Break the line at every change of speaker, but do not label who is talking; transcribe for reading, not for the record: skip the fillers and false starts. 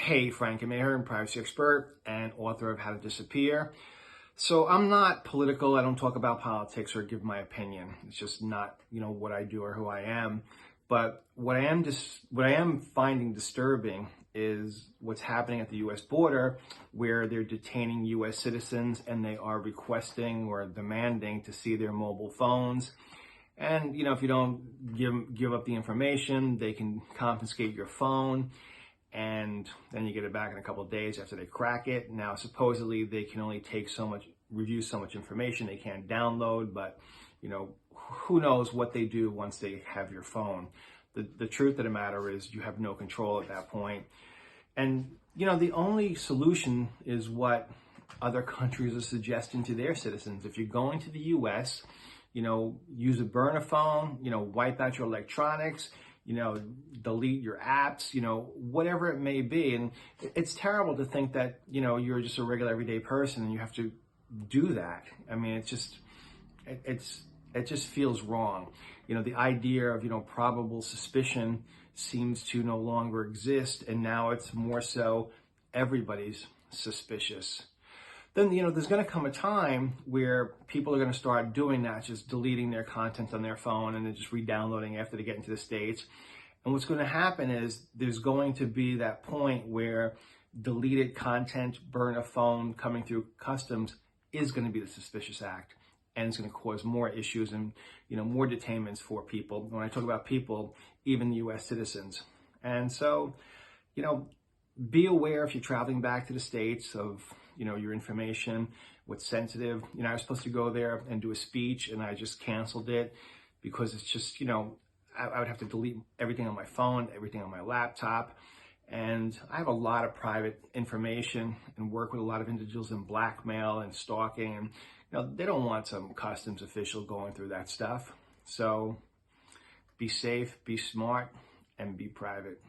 Hey, Frank, I'm Ahearn, privacy expert and author of How to Disappear. So I'm not political. I don't talk about politics or give my opinion. It's just not, what I do or who I am. But what I am finding disturbing is what's happening at the U.S. border, where they're detaining U.S. citizens and they are requesting or demanding to see their mobile phones. And, if you don't give up the information, they can confiscate your phone. And then you get it back in a couple of days after they crack it. Now, supposedly they can only review so much information. They can't download, but, who knows what they do once they have your phone. The truth of the matter is you have no control at that point. And, the only solution is what other countries are suggesting to their citizens. If you're going to the U.S., use a burner phone, wipe out your electronics, delete your apps, whatever it may be. And it's terrible to think that, you're just a regular everyday person and you have to do that. I mean, it just feels wrong. The idea of, probable suspicion seems to no longer exist. And now it's more so everybody's suspicious. Then, there's going to come a time where people are going to start doing that, just deleting their content on their phone and then just re-downloading after they get into the States. And what's going to happen is there's going to be that point where deleted content, burn a phone coming through customs is going to be the suspicious act. And it's going to cause more issues and, more detainments for people. When I talk about people, even U.S. citizens. And so, be aware if you're traveling back to the States of, your information, what's sensitive. I was supposed to go there and do a speech and I just canceled it because it's just, I would have to delete everything on my phone, everything on my laptop. And I have a lot of private information and work with a lot of individuals in blackmail and stalking. And, they don't want some customs official going through that stuff. So be safe, be smart, and be private.